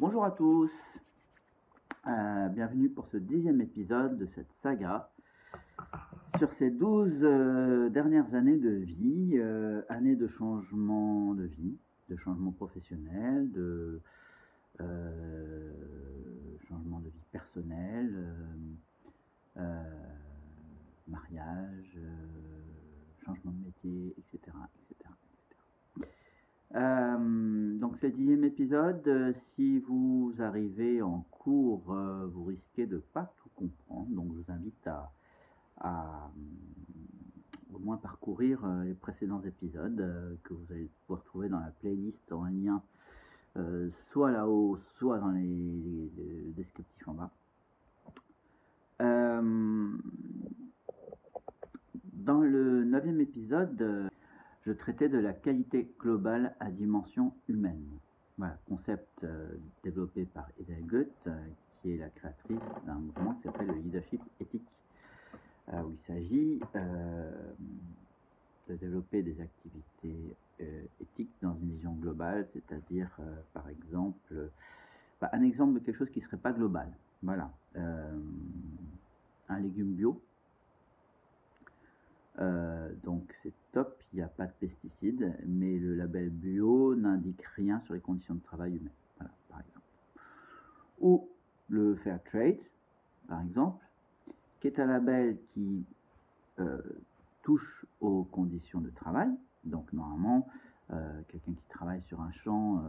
Bonjour à tous, bienvenue pour ce 10e épisode de cette saga sur ces 12 dernières années de vie, années de changement de vie, de changement professionnel, de changement de vie personnelle, mariage, changement de métier, etc. Donc c'est le 10e épisode. Si vous arrivez en cours, vous risquez de pas tout comprendre. Donc je vous invite à au moins parcourir les précédents épisodes que vous allez pouvoir trouver dans la playlist en lien soit là-haut, soit dans les descriptifs en bas. Dans le 9e épisode, je traitais de la qualité globale à dimension humaine. Voilà, concept développé par Edel Goethe, qui est la créatrice d'un mouvement qui s'appelle le leadership éthique, où il s'agit de développer des activités éthiques dans une vision globale, c'est-à-dire, par exemple, un exemple de quelque chose qui ne serait pas global. Voilà, un légume bio. Donc c'est top, il n'y a pas de pesticides, mais le label bio n'indique rien sur les conditions de travail humaines, voilà, par exemple. Ou le fair trade, par exemple, qui est un label qui touche aux conditions de travail. Donc normalement, quelqu'un qui travaille sur un champ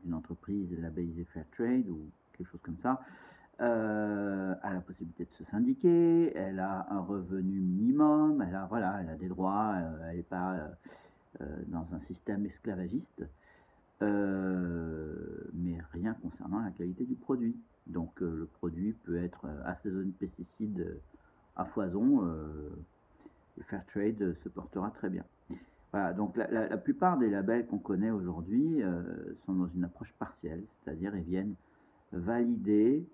d'une entreprise labellisée fair trade ou quelque chose comme ça, a la possibilité de se syndiquer, elle a un revenu minimum, elle a des droits, elle n'est pas dans un système esclavagiste, mais rien concernant la qualité du produit. Donc le produit peut être assaisonné de pesticides à foison, le fair trade se portera très bien. Voilà, donc la plupart des labels qu'on connaît aujourd'hui sont dans une approche partielle, c'est-à-dire ils viennent valider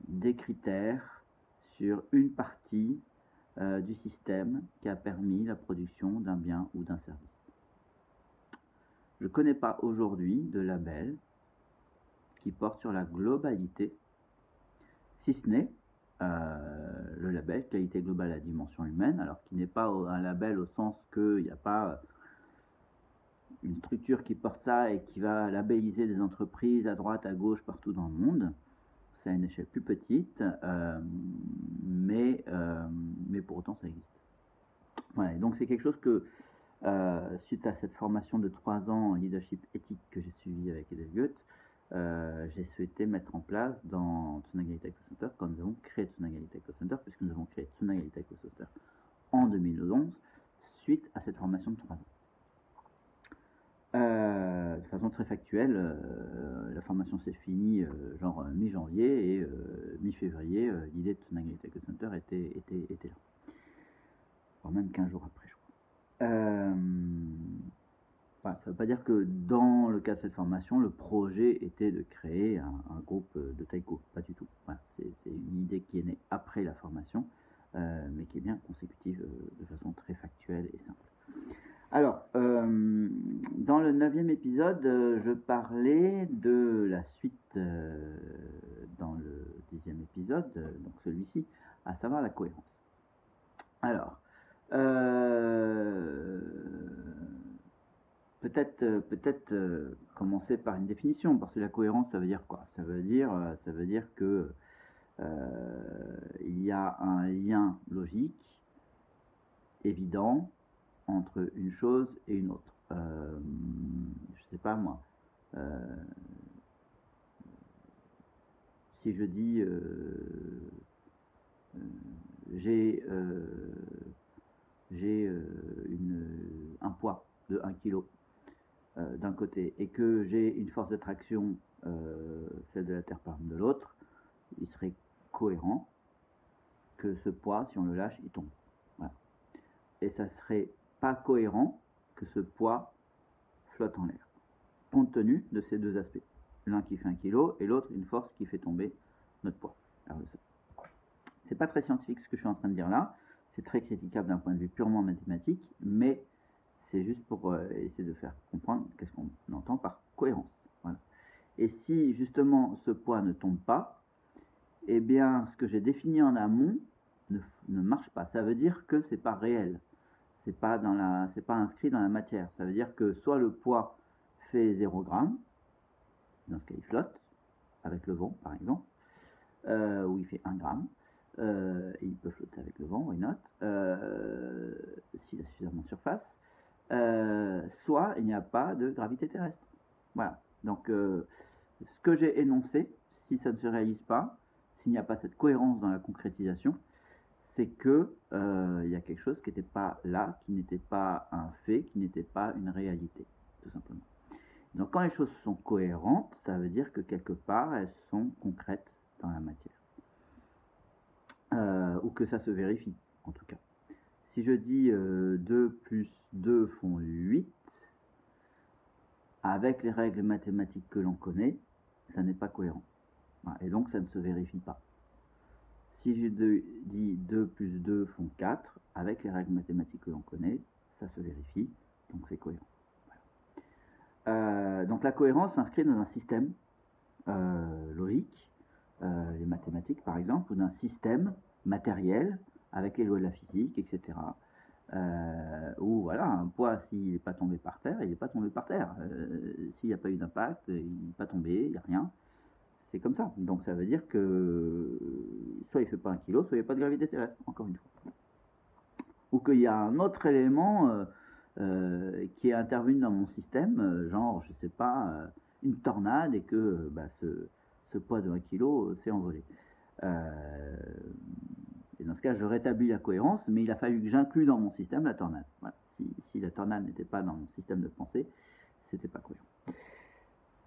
des critères sur une partie du système qui a permis la production d'un bien ou d'un service. Je ne connais pas aujourd'hui de label qui porte sur la globalité, si ce n'est le label qualité globale à dimension humaine, alors qui n'est pas un label au sens qu'il n'y a pas une structure qui porte ça et qui va labelliser des entreprises à droite, à gauche, partout dans le monde. C'est à une échelle plus petite, mais pour autant ça existe. Voilà, et donc c'est quelque chose que, suite à cette formation de 3 ans en leadership éthique que j'ai suivi avec Edel Goethe, j'ai souhaité mettre en place dans Tsunagali Taiko Center, quand nous avons créé Tsunagali Taiko Center, puisque nous avons créé Tsunagali Taiko Center en 2011, suite à cette formation de 3 ans. De façon très factuelle, la formation s'est finie genre mi-janvier et mi-février, l'idée de Tsunagali Taiko Center était là. Voire même 15 jours après, je crois. Voilà, ça ne veut pas dire que dans le cadre de cette formation, le projet était de créer un groupe de taiko, pas du tout. Voilà, c'est une idée qui est née après la formation, mais qui est bien consécutive de façon très factuelle et simple. Alors, dans le 9e épisode, je parlais de la suite dans le 10e épisode, donc celui-ci, à savoir la cohérence. Alors, peut-être commencer par une définition, parce que la cohérence, ça veut dire quoi? Ça veut dire que il y a un lien logique évident entre une chose et une autre. Je sais pas moi. Si je dis j'ai un poids de 1 kg d'un côté et que j'ai une force de traction, celle de la Terre par exemple de l'autre, il serait cohérent que ce poids, si on le lâche, il tombe. Voilà. Et ça serait pas cohérent que ce poids flotte en l'air, compte tenu de ces deux aspects. L'un qui fait 1 kg et l'autre une force qui fait tomber notre poids. Alors, c'est pas très scientifique ce que je suis en train de dire là, c'est très critiquable d'un point de vue purement mathématique, mais c'est juste pour essayer de faire comprendre qu'est-ce qu'on entend par cohérence. Voilà. Et si si justement ce poids ne tombe pas, eh bien ce que j'ai défini en amont ne marche pas. Ça veut dire que c'est pas réel. C'est pas inscrit dans la matière. Ça veut dire que soit le poids fait 0 g, dans ce cas il flotte, avec le vent par exemple, ou il fait 1 g, et il peut flotter avec le vent, why not, s'il a suffisamment de surface, soit il n'y a pas de gravité terrestre. Voilà. Donc ce que j'ai énoncé, si ça ne se réalise pas, s'il n'y a pas cette cohérence dans la concrétisation, c'est que il y a quelque chose qui n'était pas là, qui n'était pas un fait, qui n'était pas une réalité, tout simplement. Donc quand les choses sont cohérentes, ça veut dire que quelque part elles sont concrètes dans la matière. Ou que ça se vérifie, en tout cas. Si je dis 2 plus 2 font 8, avec les règles mathématiques que l'on connaît, ça n'est pas cohérent. Voilà. Et donc ça ne se vérifie pas. Si je dis 2 plus 2 font 4, avec les règles mathématiques que l'on connaît, ça se vérifie, donc c'est cohérent. Voilà. Donc la cohérence s'inscrit dans un système logique, les mathématiques par exemple, ou d'un système matériel avec les lois de la physique, etc. Où voilà, un poids, s'il n'est pas tombé par terre, il n'est pas tombé par terre. S'il n'y a pas eu d'impact, il n'est pas tombé, il n'y a rien. C'est comme ça. Donc ça veut dire que soit il ne fait pas 1 kilo, soit il n'y a pas de gravité terrestre, encore une fois. Ou qu'il y a un autre élément qui est intervenu dans mon système, genre, je sais pas, une tornade, et que ce poids de 1 kilo s'est envolé. Et dans ce cas, je rétablis la cohérence, mais il a fallu que j'inclue dans mon système la tornade. Voilà. Si la tornade n'était pas dans mon système de pensée, c'était pas cohérent.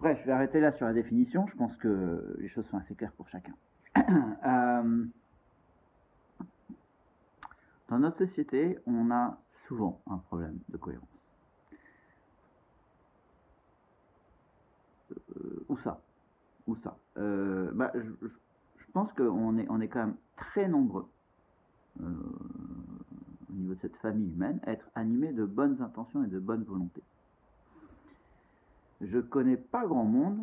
Bref, je vais arrêter là sur la définition. Je pense que les choses sont assez claires pour chacun. Dans notre société, on a souvent un problème de cohérence. Où ça je pense qu'on est quand même très nombreux au niveau de cette famille humaine à être animés de bonnes intentions et de bonne volonté. Je connais pas grand monde,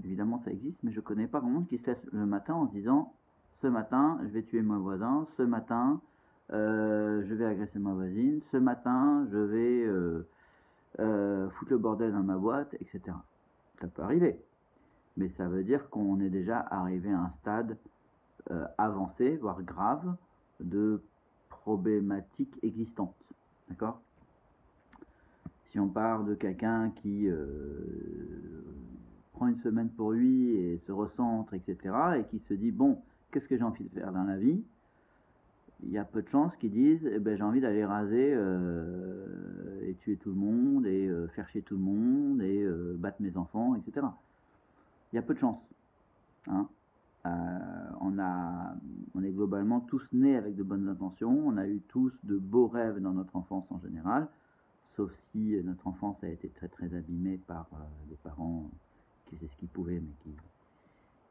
évidemment ça existe, mais je connais pas grand monde qui se lève le matin en se disant ce matin je vais tuer mon voisin, ce matin je vais agresser ma voisine, ce matin je vais foutre le bordel dans ma boîte, etc. Ça peut arriver, mais ça veut dire qu'on est déjà arrivé à un stade avancé, voire grave, de problématiques existantes. D'accord ? Si on part de quelqu'un qui prend une semaine pour lui et se recentre, etc., et qui se dit, bon, qu'est-ce que j'ai envie de faire dans la vie ? Il y a peu de chances qu'ils disent, j'ai envie d'aller raser et tuer tout le monde, et faire chier tout le monde, et battre mes enfants, etc. Il y a peu de chances. Hein. On est globalement tous nés avec de bonnes intentions, on a eu tous de beaux rêves dans notre enfance en général, sauf si notre enfance a été très très abîmée par des parents qui faisaient ce qu'ils pouvaient, mais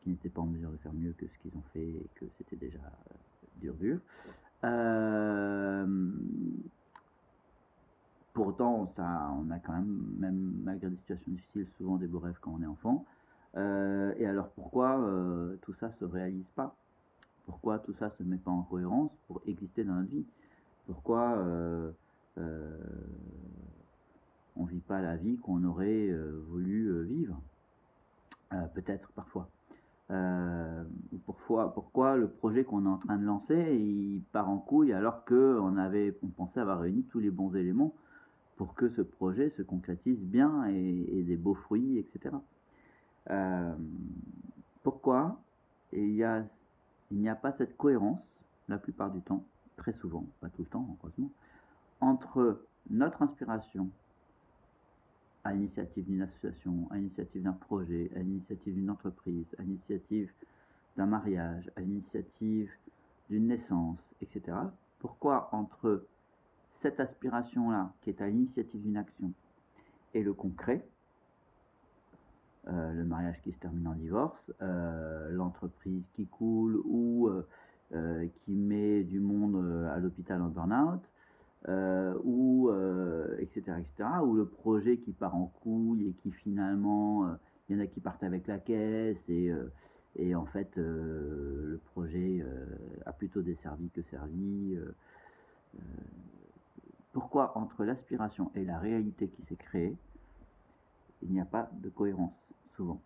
qui n'étaient pas en mesure de faire mieux que ce qu'ils ont fait, et que c'était déjà dur. Pour autant, on a quand même malgré des situations difficiles, souvent des beaux rêves quand on est enfant. Et alors pourquoi tout ça se réalise pas ? Pourquoi tout ça se met pas en cohérence pour exister dans notre vie ? Pourquoi on vit pas la vie qu'on aurait voulu vivre ? Peut-être parfois. Pourquoi le projet qu'on est en train de lancer, il part en couille alors qu'on pensait avoir réuni tous les bons éléments pour que ce projet se concrétise bien et des beaux fruits, etc. Pourquoi il n'y a pas cette cohérence, la plupart du temps, très souvent, pas tout le temps, heureusement, entre notre inspiration à l'initiative d'une association, à l'initiative d'un projet, à l'initiative d'une entreprise, à l'initiative d'un mariage, à l'initiative d'une naissance, etc. Pourquoi entre cette aspiration-là, qui est à l'initiative d'une action, et le concret, le mariage qui se termine en divorce, l'entreprise qui coule ou qui met du monde à l'hôpital en burn-out, etc., ou le projet qui part en couille et qui finalement Il y en a qui partent avec la caisse et en fait, le projet a plutôt desservi que servi. Pourquoi entre l'aspiration et la réalité qui s'est créée, il n'y a pas de cohérence, souvent.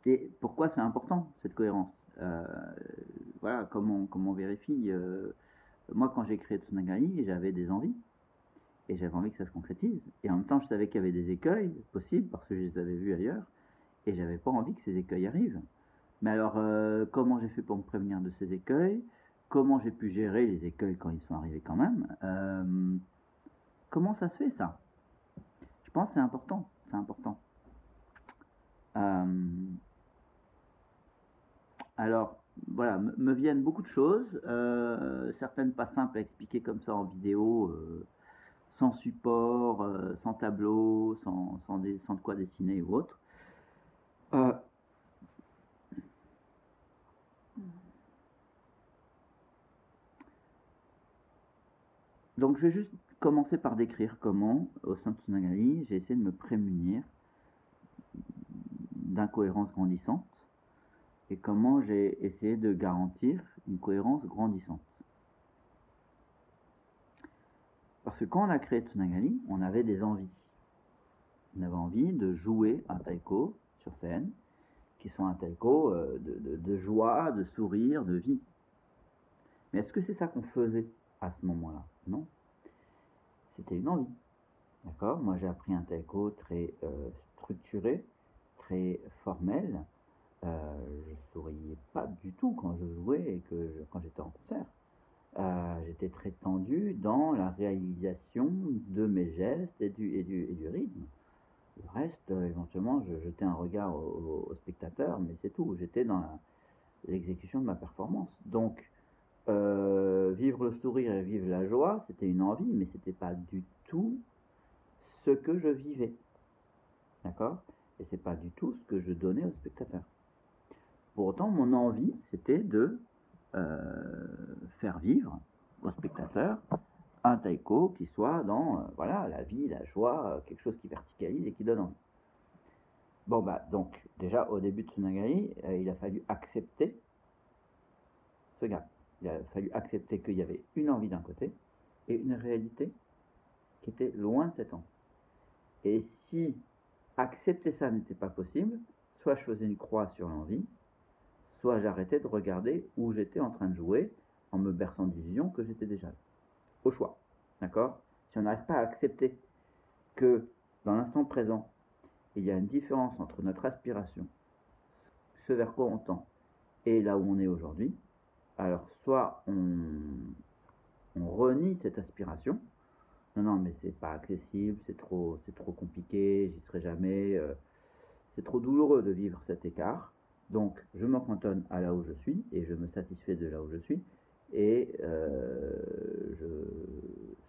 Et pourquoi c'est important, cette cohérence? Voilà, comment on vérifie. Moi, quand j'ai créé Tsunagali, j'avais des envies. Et j'avais envie que ça se concrétise. Et en même temps, je savais qu'il y avait des écueils possibles, parce que je les avais vus ailleurs. Et j'avais pas envie que ces écueils arrivent. Mais alors, comment j'ai fait pour me prévenir de ces écueils? Comment j'ai pu gérer les écueils quand ils sont arrivés quand même? Comment ça se fait, ça? Je pense que c'est important. C'est important. Alors, voilà, me viennent beaucoup de choses, certaines pas simples à expliquer comme ça en vidéo, sans support, sans tableau, sans de quoi dessiner ou autre. Donc, je vais juste commencer par décrire comment, au sein de Tsunagali, j'ai essayé de me prémunir d'incohérences grandissantes et comment j'ai essayé de garantir une cohérence grandissante. Parce que quand on a créé Tsunagali, on avait des envies. On avait envie de jouer un taiko sur scène, qui sont un taiko de joie, de sourire, de vie. Mais est-ce que c'est ça qu'on faisait à ce moment-là? Non. C'était une envie. D'accord? Moi, j'ai appris un taiko très structuré, très formel. Je souriais pas du tout quand je jouais et quand j'étais en concert. J'étais très tendu dans la réalisation de mes gestes et du rythme. Le reste, éventuellement, je jetais un regard au spectateur, mais c'est tout. J'étais dans l'exécution de ma performance. Donc, vivre le sourire et vivre la joie, c'était une envie, mais c'était pas du tout ce que je vivais. D'accord? Et c'est pas du tout ce que je donnais au spectateur. Pour autant, mon envie, c'était de faire vivre au spectateur un taiko qui soit dans voilà, la vie, la joie, quelque chose qui verticalise et qui donne envie. Bon, bah, donc, déjà, au début de Tsunagali, il a fallu accepter ce gap. Il a fallu accepter qu'il y avait une envie d'un côté et une réalité qui était loin de cette envie. Et si accepter ça n'était pas possible, soit je faisais une croix sur l'envie, soit j'arrêtais de regarder où j'étais en train de jouer en me berçant d'illusions que j'étais déjà là. Au choix. D'accord? Si on n'arrive pas à accepter que dans l'instant présent, il y a une différence entre notre aspiration, ce vers quoi on tend, et là où on est aujourd'hui, alors soit on renie cette aspiration, non, mais c'est pas accessible, c'est trop compliqué, j'y serai jamais, c'est trop douloureux de vivre cet écart, donc je me cantonne à là où je suis, et je me satisfais de là où je suis, et je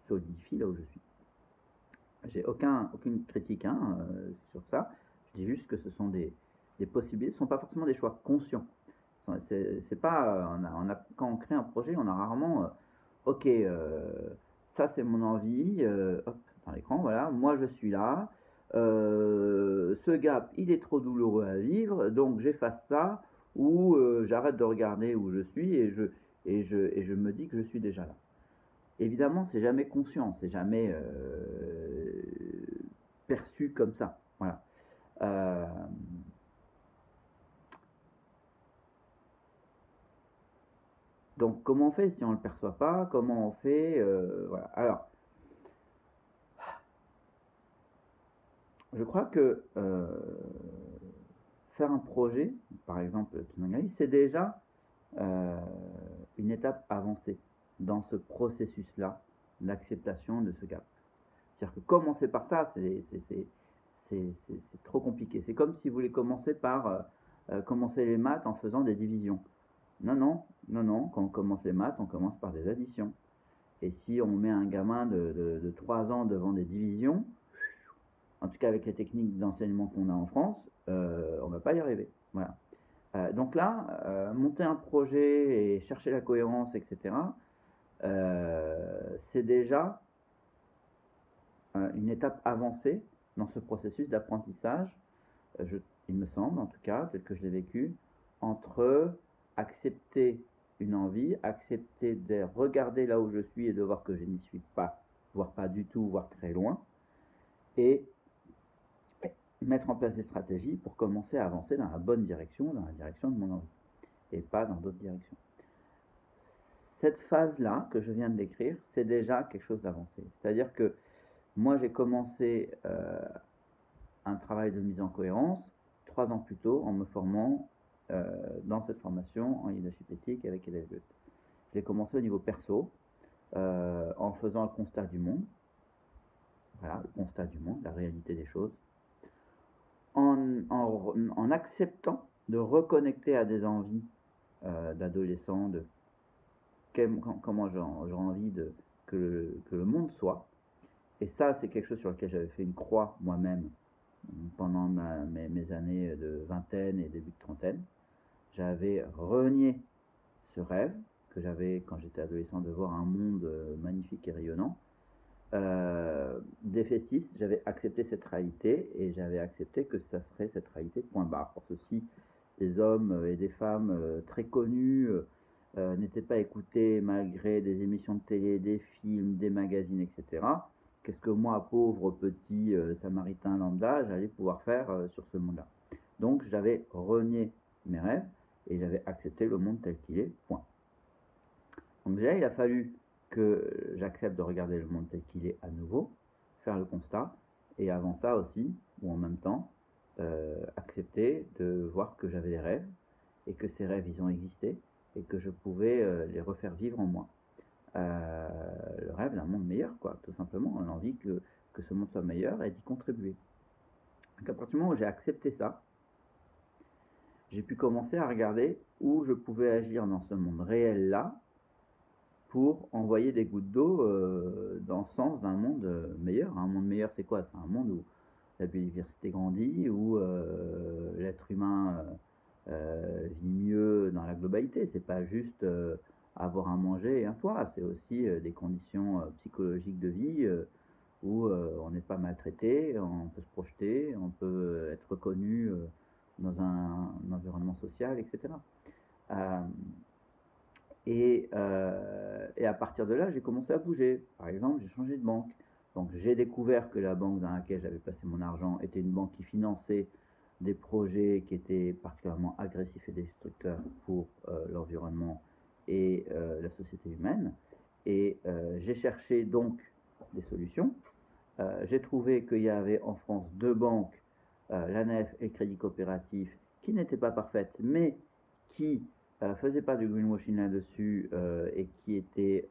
solidifie là où je suis. J'ai aucune critique sur ça, je dis juste que ce sont des possibilités, ce ne sont pas forcément des choix conscients. C'est pas, quand on crée un projet, on a rarement, ok, ça c'est mon envie, hop, dans l'écran, voilà, moi je suis là, ce gap il est trop douloureux à vivre, donc j'efface ça, ou j'arrête de regarder où je suis et je me dis que je suis déjà là. Évidemment, c'est jamais conscient, c'est jamais perçu comme ça, voilà. Donc, comment on fait si on ne le perçoit pas? Comment on fait voilà. Alors, je crois que faire un projet, par exemple Tsunagali, c'est déjà une étape avancée dans ce processus-là d'acceptation de ce gap. C'est-à-dire que commencer par ça, c'est trop compliqué. C'est comme si vous voulez commencer par commencer les maths en faisant des divisions. Non, quand on commence les maths, on commence par des additions. Et si on met un gamin de 3 ans devant des divisions, en tout cas avec les techniques d'enseignement qu'on a en France, on ne va pas y arriver. Voilà. Donc là, monter un projet et chercher la cohérence, etc., c'est déjà une étape avancée dans ce processus d'apprentissage, il me semble en tout cas, tel que je l'ai vécu, entre accepter une envie, accepter de regarder là où je suis et de voir que je n'y suis pas, voire pas du tout, voire très loin, et mettre en place des stratégies pour commencer à avancer dans la bonne direction, dans la direction de mon envie, et pas dans d'autres directions. Cette phase-là que je viens de décrire, c'est déjà quelque chose d'avancé. C'est-à-dire que moi, j'ai commencé un travail de mise en cohérence 3 ans plus tôt en me formant dans cette formation en leadership éthique avec Hélène Goethe. Je l'ai commencé au niveau perso, en faisant le constat du monde, voilà, le constat du monde, la réalité des choses, en acceptant de reconnecter à des envies d'adolescent, de comment j'ai envie que le monde soit. Et ça, c'est quelque chose sur lequel j'avais fait une croix moi-même pendant mes années de vingtaine et début de trentaine. J'avais renié ce rêve que j'avais quand j'étais adolescent de voir un monde magnifique et rayonnant. Défaitiste, j'avais accepté cette réalité et j'avais accepté que ça serait cette réalité point barre. Parce que si des hommes et des femmes très connus n'étaient pas écoutés malgré des émissions de télé, des films, des magazines, etc., qu'est-ce que moi, pauvre petit samaritain lambda, j'allais pouvoir faire sur ce monde-là? Donc j'avais renié mes rêves et j'avais accepté le monde tel qu'il est, point. Donc déjà, il a fallu que j'accepte de regarder le monde tel qu'il est à nouveau, faire le constat, et avant ça aussi, ou en même temps, accepter de voir que j'avais des rêves, et que ces rêves, ils ont existé, et que je pouvais les refaire vivre en moi. Le rêve d'un monde meilleur, quoi, tout simplement, l'envie que ce monde soit meilleur et d'y contribuer. Donc à partir du moment où j'ai accepté ça, j'ai pu commencer à regarder où je pouvais agir dans ce monde réel-là pour envoyer des gouttes d'eau dans le sens d'un monde meilleur. Un monde meilleur, c'est quoi? C'est un monde où la biodiversité grandit, où l'être humain vit mieux dans la globalité. C'est pas juste avoir à manger et un toit, c'est aussi des conditions psychologiques de vie où on n'est pas maltraité, on peut se projeter, on peut être reconnu dans un environnement social, etc. Et à partir de là, j'ai commencé à bouger. Par exemple, j'ai changé de banque. Donc j'ai découvert que la banque dans laquelle j'avais placé mon argent était une banque qui finançait des projets qui étaient particulièrement agressifs et destructeurs pour l'environnement et la société humaine. Et j'ai cherché donc des solutions. J'ai trouvé qu'il y avait en France 2 banques, la NEF et le Crédit Coopératif, qui n'étaient pas parfaites, mais qui faisaient pas du greenwashing là-dessus et qui étaient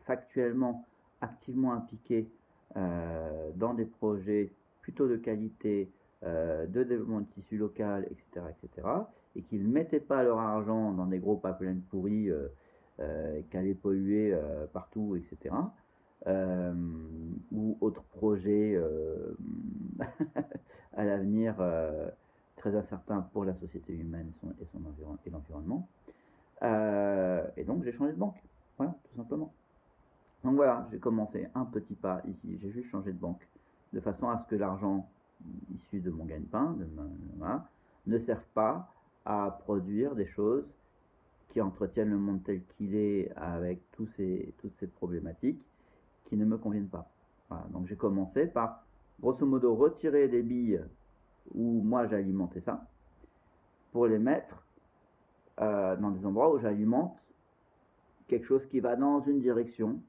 factuellement, activement impliquées dans des projets plutôt de qualité, de développement de tissu local, etc., etc., et qui ne mettaient pas leur argent dans des gros pipelines pourris qui allaient polluer partout, etc., ou autres projets à l'avenir très incertains pour la société humaine et l'environnement. Et donc j'ai changé de banque, voilà, tout simplement. Donc voilà, j'ai commencé un petit pas ici, j'ai juste changé de banque, de façon à ce que l'argent issu de mon gagne-pain voilà, ne serve pas à produire des choses qui entretiennent le monde tel qu'il est avec toutes ces problématiques qui ne me conviennent pas. Voilà, donc j'ai commencé par, grosso modo, retirer des billes où moi j'alimentais ça, pour les mettre dans des endroits où j'alimente quelque chose qui va dans une direction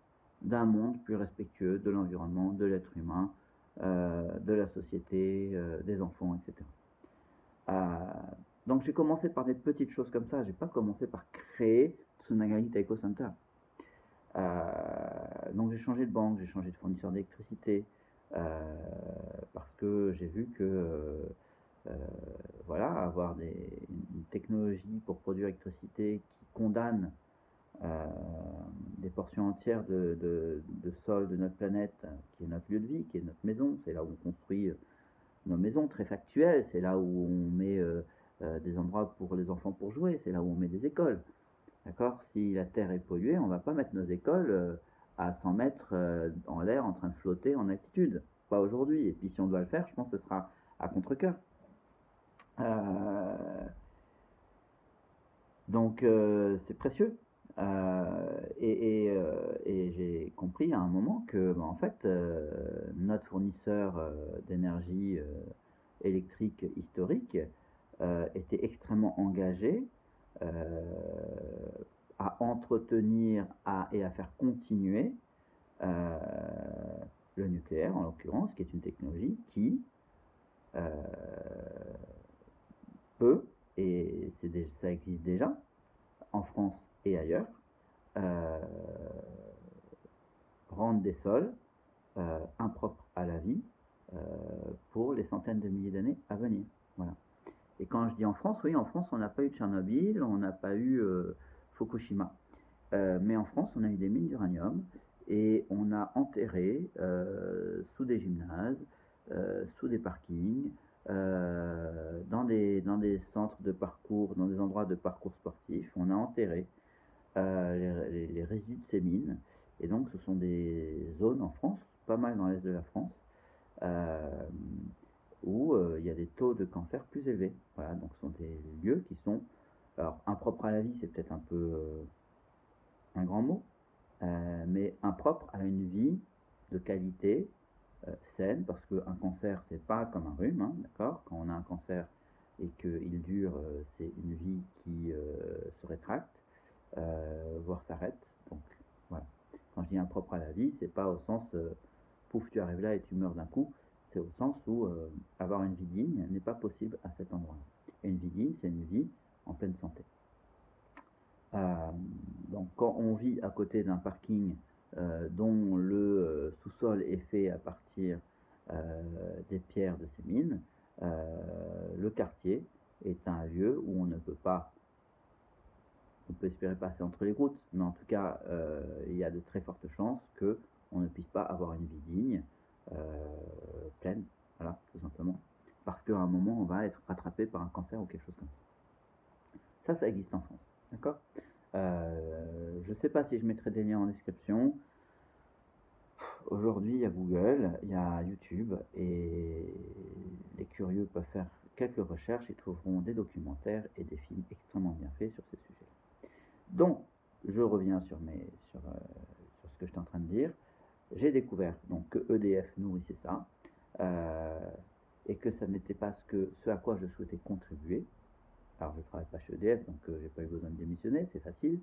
d'un monde plus respectueux de l'environnement, de l'être humain, de la société, des enfants, etc. Donc j'ai commencé par des petites choses comme ça, j'ai pas commencé par créer Tsunagali Taiko Center. Donc j'ai changé de banque, j'ai changé de fournisseur d'électricité, parce que j'ai vu que voilà, avoir une technologie pour produire l'électricité qui condamne des portions entières de sol de notre planète, qui est notre lieu de vie, qui est notre maison, c'est là où on construit nos maisons, très factuelles, c'est là où on met des endroits pour les enfants pour jouer, c'est là où on met des écoles. D'accord? Si la Terre est polluée, on ne va pas mettre nos écoles à 100 mètres en l'air en train de flotter en altitude. pas aujourd'hui. Et puis si on doit le faire, je pense que ce sera à contre-cœur. Donc c'est précieux. Et j'ai compris à un moment que en fait notre fournisseur d'énergie électrique historique était extrêmement engagé euh, à entretenir et à faire continuer euh, le nucléaire en l'occurrence, qui est une technologie qui euh, peut, et ça existe déjà en France et ailleurs, euh, rendre des sols impropres à la vie euh, pour les centaines de milliers d'années à venir. Voilà. Et quand je dis en France, oui, en France, on n'a pas eu Tchernobyl, on n'a pas eu Fukushima. Mais en France, on a eu des mines d'uranium et on a enterré sous des gymnases, sous des parkings, dans des centres de parcours, dans des endroits de parcours sportifs, on a enterré les résidus de ces mines. Et donc, ce sont des zones en France, pas mal dans l'est de la France, euh, où il y a des taux de cancer plus élevés. Voilà, donc ce sont des lieux qui sont, alors impropres à la vie, c'est peut-être un peu un grand mot, mais impropres à une vie de qualité saine, parce qu'un cancer, c'est pas comme un rhume, hein, d'accord. Quand on a un cancer et qu'il dure, c'est une vie qui se rétracte, voire s'arrête. Donc voilà. Quand je dis impropre à la vie, c'est pas au sens pouf, tu arrives là et tu meurs d'un coup. C'est au sens où avoir une vie digne n'est pas possible à cet endroit. Et une vie digne, c'est une vie en pleine santé. Euh, donc quand on vit à côté d'un parking dont le sous-sol est fait à partir des pierres de ces mines, le quartier est un lieu où on ne peut pas, on peut espérer passer entre les gouttes, mais en tout cas il y a de très fortes chances qu'on ne puisse pas avoir une vie digne, pleine, voilà, tout simplement, parce qu'à un moment on va être rattrapé par un cancer ou quelque chose comme ça. Ça existe en France, d'accord. Je ne sais pas si je mettrai des liens en description. Aujourd'hui, il y a Google, il y a YouTube, et les curieux peuvent faire quelques recherches et trouveront des documentaires et des films extrêmement bien faits sur ces sujets. Donc, je reviens sur ce que j'étais en train de dire. J'ai découvert donc que EDF nourrissait ça, euh, et que ça n'était pas ce à quoi je souhaitais contribuer. Alors, je ne travaille pas chez EDF, donc j'ai pas eu besoin de démissionner, c'est facile.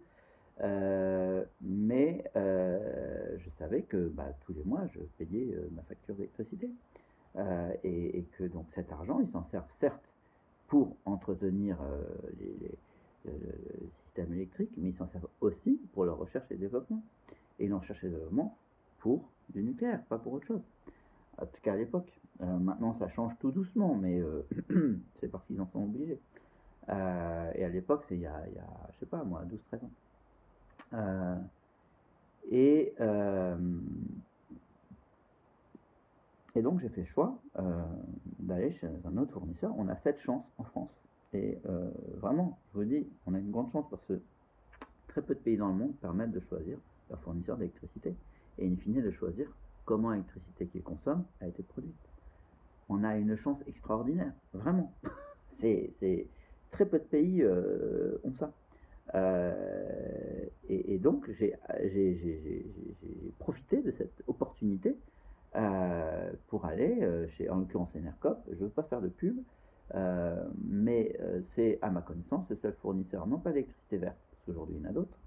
Mais je savais que tous les mois, je payais ma facture d'électricité. Et que donc cet argent, ils s'en servent certes pour entretenir le système électrique, mais ils s'en servent aussi pour leur recherche et développement. Et la recherche et développement pour du nucléaire, pas pour autre chose. En tout cas à l'époque. Maintenant, ça change tout doucement, mais c'est parce qu'ils en sont obligés. Et à l'époque, c'est je sais pas moi, 12-13 ans. Euh, et, euh, et donc j'ai fait le choix d'aller chez un autre fournisseur. On a cette chance en France. Et vraiment, je vous dis, on a une grande chance parce que très peu de pays dans le monde permettent de choisir leur fournisseur d'électricité. Et in fine de choisir comment l'électricité qu'ils consomment a été produite. On a une chance extraordinaire, vraiment. C'est très peu de pays ont ça. Et donc j'ai profité de cette opportunité pour aller chez, en l'occurrence, Enercop. Je ne veux pas faire de pub, mais c'est à ma connaissance le seul fournisseur, non pas d'électricité verte, parce qu'aujourd'hui il y en a d'autres,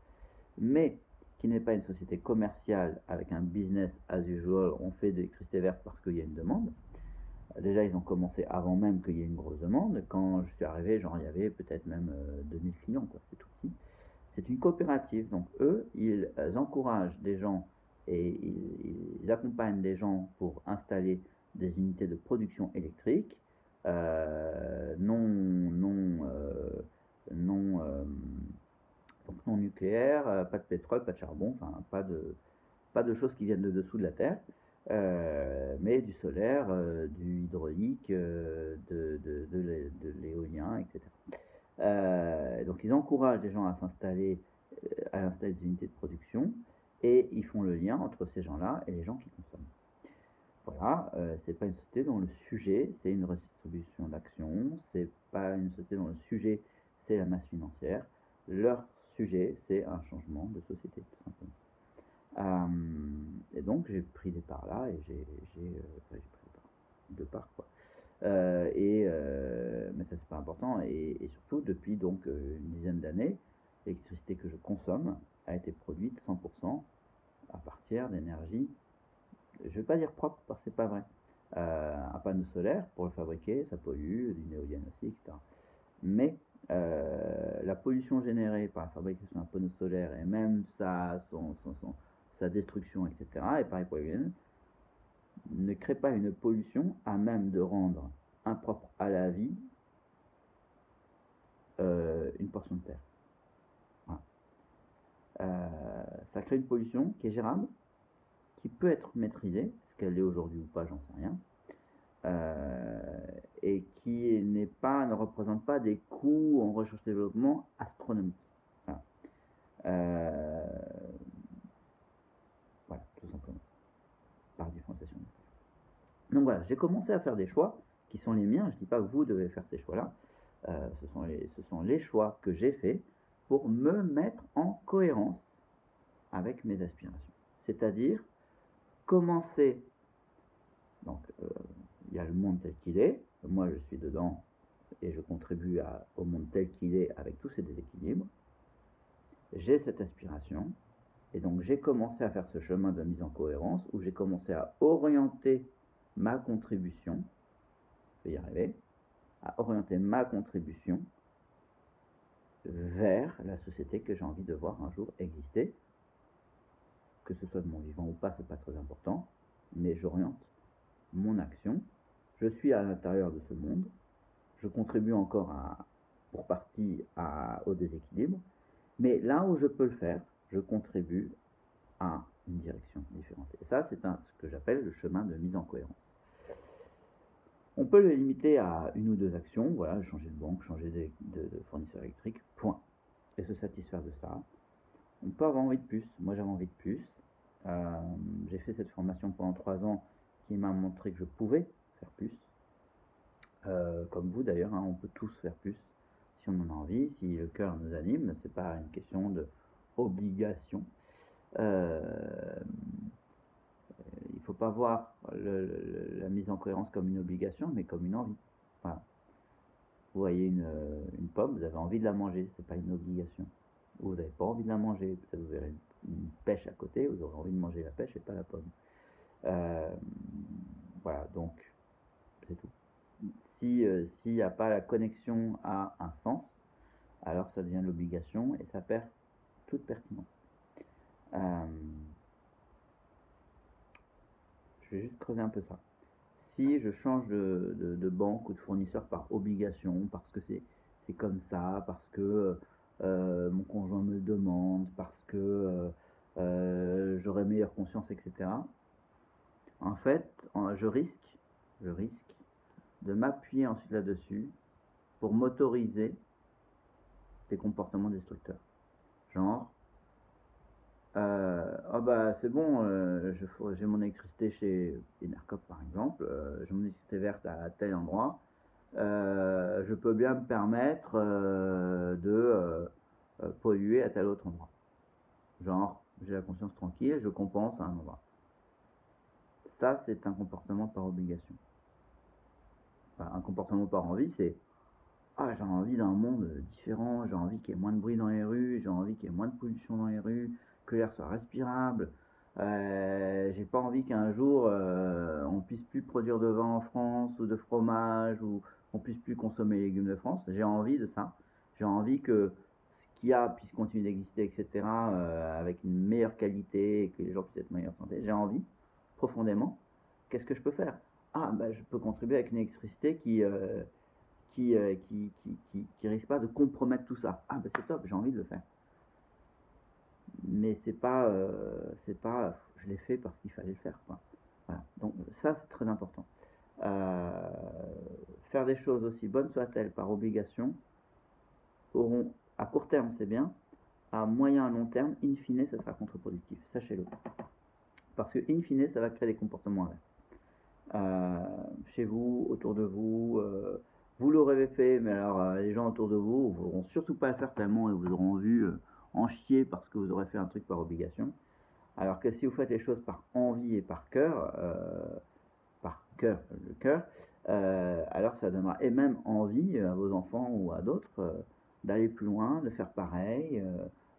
mais qui n'est pas une société commerciale avec un business as usual, on fait de l'électricité verte parce qu'il y a une demande. Déjà, ils ont commencé avant même qu'il y ait une grosse demande. Quand je suis arrivé, genre, il y avait peut-être même 2000 clients, quoi. C'est tout petit. C'est une coopérative, donc eux, ils encouragent des gens et ils accompagnent des gens pour installer des unités de production électrique non, donc non nucléaires, pas de pétrole, pas de charbon, enfin pas de choses qui viennent de dessous de la terre, mais du solaire, du hydraulique, de l'éolien, etc. Donc ils encouragent les gens à installer des unités de production, et ils font le lien entre ces gens-là et les gens qui consomment. Voilà, c'est pas une société dont le sujet, c'est une redistribution d'actions, c'est pas une société dont le sujet, c'est la masse financière. Leur sujet, c'est un changement de société, tout simplement. Et donc, j'ai pris des parts là, et j'ai pris deux parts, quoi. Mais ça, c'est pas important. Et surtout, depuis donc une dizaine d'années, l'électricité que je consomme a été produite 100% à partir d'énergie, je vais pas dire propre parce que c'est pas vrai. Un panneau solaire, pour le fabriquer, ça pollue, une éolienne aussi, etc. Mais la pollution générée par la fabrication d'un panneau solaire et même sa destruction, etc., et pareil pour l'éolienne, ne crée pas une pollution à même de rendre impropre à la vie une portion de terre. Voilà. Ça crée une pollution qui est gérable, qui peut être maîtrisée, est-ce qu'elle l'est aujourd'hui ou pas, j'en sais rien, et qui ne représente pas des coûts en recherche et développement astronomiques. Voilà. Voilà, tout simplement, par différenciation. Donc voilà, j'ai commencé à faire des choix qui sont les miens. Je ne dis pas que vous devez faire ces choix-là. Ce sont les choix que j'ai faits pour me mettre en cohérence avec mes aspirations. C'est-à-dire commencer. Donc, il y a le monde tel qu'il est. Moi, je suis dedans et je contribue au monde tel qu'il est avec tous ces déséquilibres. J'ai cette aspiration. Et donc, j'ai commencé à faire ce chemin de mise en cohérence où j'ai commencé à orienter ma contribution. Je vais y arriver. À orienter ma contribution vers la société que j'ai envie de voir un jour exister. Que ce soit de mon vivant ou pas, c'est pas très important, mais j'oriente mon action. Je suis à l'intérieur de ce monde. Je contribue encore pour partie au déséquilibre, mais là où je peux le faire, je contribue à une direction différente. Et ça, c'est ce que j'appelle le chemin de mise en cohérence. On peut le limiter à une ou deux actions, voilà, changer de banque, changer de fournisseur électrique, point. Et se satisfaire de ça. On peut avoir envie de plus. Moi, j'avais envie de plus. J'ai fait cette formation pendant 3 ans qui m'a montré que je pouvais faire plus. Comme vous d'ailleurs, hein, on peut tous faire plus si on en a envie, si le cœur nous anime. C'est pas une question d'obligation. Il ne faut pas voir la mise en cohérence comme une obligation, mais comme une envie. Voilà. Vous voyez une pomme, vous avez envie de la manger, c'est pas une obligation. Ou vous n'avez pas envie de la manger, peut-être vous verrez une pêche à côté, vous aurez envie de manger la pêche et pas la pomme. Voilà, donc c'est tout. S'il n'y a pas la connexion à un sens, alors ça devient l'obligation et ça perd toute pertinence. Je vais juste creuser un peu ça. Si je change de banque ou de fournisseur par obligation, parce que c'est comme ça, parce que mon conjoint me le demande, parce que j'aurai meilleure conscience, etc. En fait, je risque de m'appuyer ensuite là-dessus pour m'autoriser des comportements destructeurs. Genre, oh bah c'est bon, j'ai mon électricité chez Enercop par exemple, j'ai mon électricité verte à tel endroit, je peux bien me permettre de polluer à tel autre endroit. Genre, j'ai la conscience tranquille, je compense à un endroit. Ça, c'est un comportement par obligation. Enfin, un comportement par envie, c'est ah, j'ai envie d'un monde différent, j'ai envie qu'il y ait moins de bruit dans les rues, j'ai envie qu'il y ait moins de pollution dans les rues, que l'air soit respirable. J'ai pas envie qu'un jour on puisse plus produire de vin en France ou de fromage ou on puisse plus consommer les légumes de France. J'ai envie de ça. J'ai envie que ce qu'il y a puisse continuer d'exister, etc. Avec une meilleure qualité et que les gens puissent être en meilleure santé. J'ai envie, profondément. Qu'est-ce que je peux faire? Ah, bah, je peux contribuer avec une électricité qui risque pas de compromettre tout ça. Ah ben c'est top, j'ai envie de le faire. Mais c'est pas, je l'ai fait parce qu'il fallait le faire, quoi. Voilà. Donc ça c'est très important. Faire des choses aussi bonnes soient-elles par obligation auront, à court terme c'est bien, à moyen à long terme, in fine, ça sera contre-productif. Sachez-le. Parce que in fine, ça va créer des comportements inverses. chez vous, autour de vous. Vous l'aurez fait, mais alors les gens autour de vous ne voudront surtout pas le faire tellement et vous auront vu en chier parce que vous aurez fait un truc par obligation. Alors que si vous faites les choses par envie et par cœur, le cœur, alors ça donnera et même envie à vos enfants ou à d'autres d'aller plus loin, de faire pareil,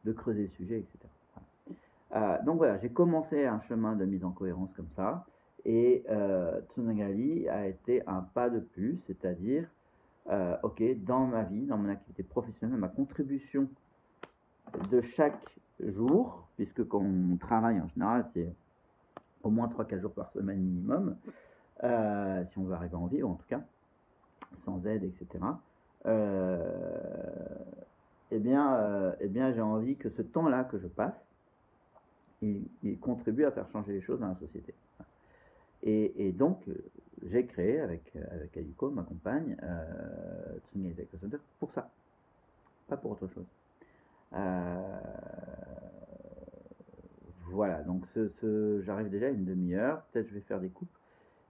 de creuser le sujet, etc. Donc voilà, j'ai commencé un chemin de mise en cohérence comme ça, et Tsunagali a été un pas de plus, c'est-à-dire, ok, dans ma vie, dans mon activité professionnelle, ma contribution de chaque jour, puisque quand on travaille en général, c'est au moins 3-4 jours par semaine minimum, si on veut arriver à en vivre en tout cas, sans aide, etc. Eh bien j'ai envie que ce temps-là que je passe, il contribue à faire changer les choses dans la société. Et donc, j'ai créé avec Ayuko, ma compagne, Tsunagali Taekwondo Center pour ça, pas pour autre chose. Voilà, donc j'arrive déjà à une demi-heure, peut-être je vais faire des coupes,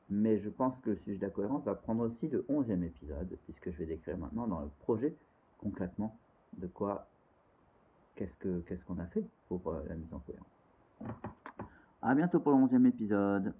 mais je pense que le sujet de la cohérence va prendre aussi le 11e épisode, puisque je vais décrire maintenant dans le projet, concrètement, de quoi, qu'est-ce qu'on a fait pour la mise en cohérence. À bientôt pour le 11e épisode.